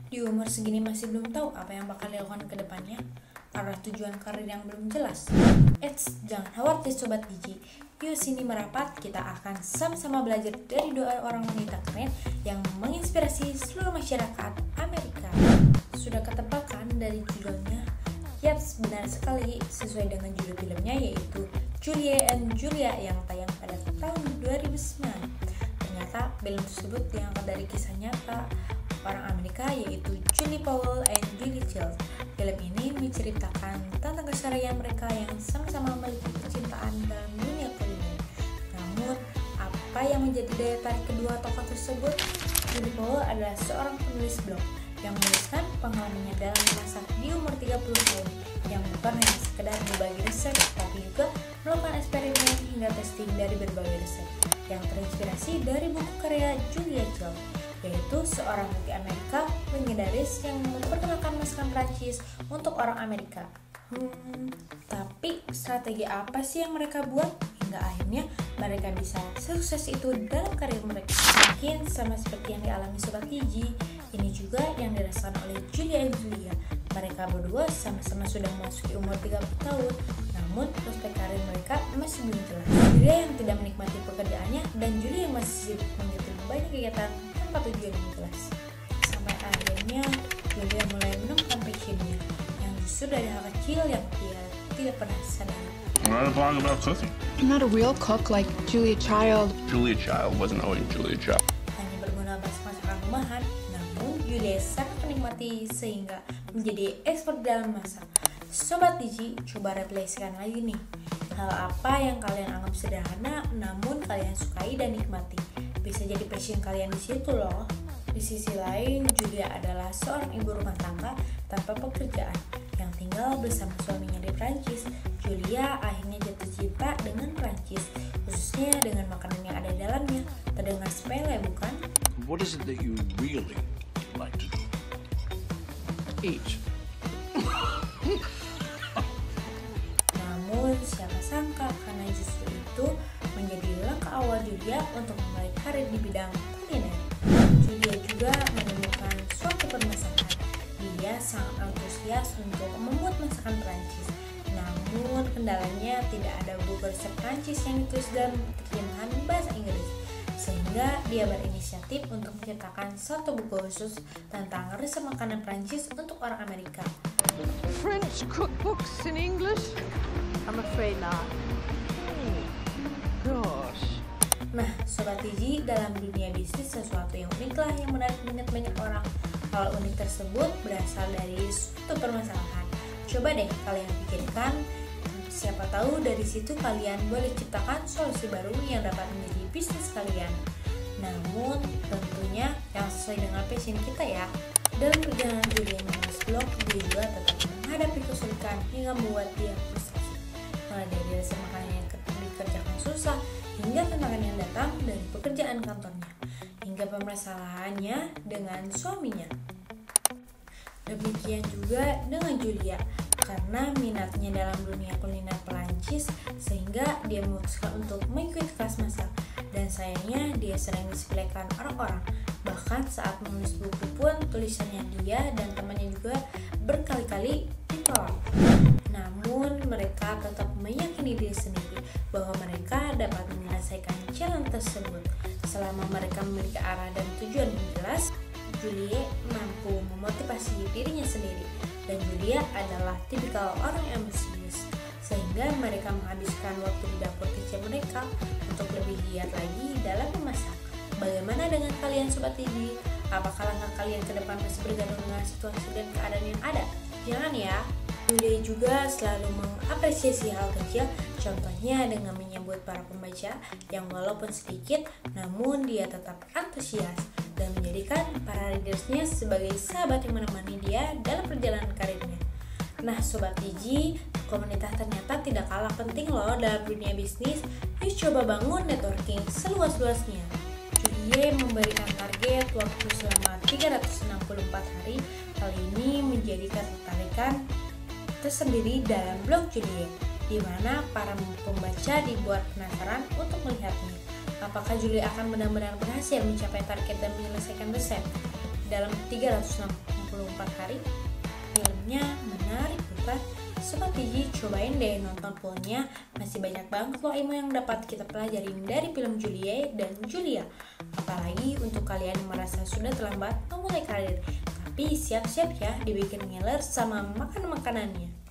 Di umur segini masih belum tahu apa yang bakal dilakukan ke depannya, arah tujuan karir yang belum jelas. Eits, jangan khawatir Sobat Gigi. Yuk sini merapat, kita akan sama-sama belajar dari doa orang wanita keren yang menginspirasi seluruh masyarakat Amerika. Sudah ketebak kan dari judulnya? Yaps, benar sekali, sesuai dengan judul filmnya yaitu Julie and Julia yang tayang pada tahun 2009. Ternyata film tersebut diangkat dari kisah nyata orang Amerika yaitu Julie Powell and Julie Childs. Film ini menceritakan tentang keseharian mereka yang sama-sama memiliki kecintaan dalam dunia kuliner. Namun, apa yang menjadi daya tarik kedua tokoh tersebut? Julie Powell adalah seorang penulis blog yang menuliskan pengalamannya dalam memasak di umur 30 tahun yang bukan hanya sekedar berbagi resep, tapi juga melakukan eksperimen hingga testing dari berbagai resep yang terinspirasi dari buku karya Julia Child, yaitu seorang multi Amerika legendaris yang memperkenalkan masakan Prancis untuk orang Amerika. Tapi strategi apa sih yang mereka buat hingga akhirnya mereka bisa sukses itu dalam karir mereka? Mungkin sama seperti yang dialami Sobat Gigi, ini juga yang dirasakan oleh Julia dan Julia. Mereka berdua sama-sama sudah memasuki umur 30 tahun, namun prospek karir mereka masih belum jelas. Julia yang tidak menikmati pekerjaannya dan Julia yang masih sibuk mengikuti banyak kegiatan tanpa tujuan yang jelas. Sampai akhirnya Julia mulai menemukan passionnya yang justru dari hal kecil yang dia tidak pernah sadari. Write a blog about cooking. I'm not a real cook like Julia Child. Julia Child wasn't always Julia Child. Hanya berguna masakan rumahan, namun Julia sangat menikmati sehingga menjadi expert dalam masak. Sobat Digi, coba refleksikan lagi nih. Hal apa yang kalian anggap sederhana namun kalian sukai dan nikmati? Bisa jadi passion kalian di situ loh. Di sisi lain, Julia adalah seorang ibu rumah tangga tanpa pekerjaan yang tinggal bersama suaminya di Prancis. Julia akhirnya jatuh cinta dengan Prancis, khususnya dengan makanan yang ada di dalamnya. Terdengar sepele, bukan? What is it that you really like to do? Eat. Namun siapa sangka karena justru itu menjadi langkah awal Julia untuk memulai karir di bidang kuliner. Julia juga menemukan suatu permasalahan. Dia sangat antusias untuk membuat masakan Prancis. Namun kendalanya tidak ada buku resep Prancis yang ditulis dalam terjemahan bahasa Inggris. Sehingga dia berinisiatif untuk menciptakan satu buku khusus tentang resep makanan Prancis untuk orang Amerika. French cookbooks in English? I'm afraid not. Gosh. Nah, Sobat Gigi, dalam dunia bisnis sesuatu yang unik lah yang menarik minat banyak orang. Hal unik tersebut berasal dari suatu permasalahan. Coba deh kalian pikirkan, siapa tahu dari situ kalian boleh ciptakan solusi baru yang dapat menjadi bisnis kalian. Namun tentunya yang sesuai dengan passion kita ya. Dalam perjalanan Julia menulis blog, dia juga tetap menghadapi kesulitan hingga membuat dia frustasi. Mulai dari resep makanan yang dikerjakan susah hingga tantangan yang datang dari pekerjaan kantornya, hingga permasalahannya dengan suaminya. Demikian juga dengan Julia, karena minatnya dalam dunia kuliner Perancis sehingga dia memutuskan untuk mengikuti kelas masak. Dan sayangnya dia sering disepelekan orang-orang. Bahkan saat menulis buku pun tulisannya dia dan temannya juga berkali-kali ditolak. Namun mereka tetap meyakini diri sendiri bahwa mereka dapat menyelesaikan challenge tersebut. Selama mereka memiliki arah dan tujuan yang jelas, Julie mampu memotivasi dirinya sendiri. Dan Julia adalah tipikal orang yang ambisius, sehingga mereka menghabiskan waktu di dapur kecil mereka untuk lebih giat lagi dalam memasak. Bagaimana dengan kalian Sobat Gigi? Apakah langkah kalian ke depan masih bergantung dengan situasi dan keadaan yang ada? Jangan ya. Julia juga selalu mengapresiasi hal kecil, contohnya dengan menyambut para pembaca yang walaupun sedikit, namun dia tetap antusias dan menjadikan para readersnya sebagai sahabat yang menemani dia dalam perjalanan karirnya. Nah Sobat Gigi, komunitas ternyata tidak kalah penting loh dalam dunia bisnis. Yuk coba bangun networking seluas-luasnya. Julia memberikan target waktu selama 364 hari. Hal ini menjadikan ketertarikan tersendiri dalam blog Julia, di mana para pembaca dibuat penasaran untuk melihatnya. Apakah Julia akan benar-benar berhasil mencapai target dan menyelesaikan resep? dalam 364 hari. Filmnya menarik bukan? Sobat Digi, cobain deh nonton fullnya. Masih banyak banget loh ilmu yang dapat kita pelajarin dari film Julie dan Julia. Apalagi untuk kalian yang merasa sudah terlambat memulai karir. Tapi siap-siap ya dibikin ngiler sama makan makanannya.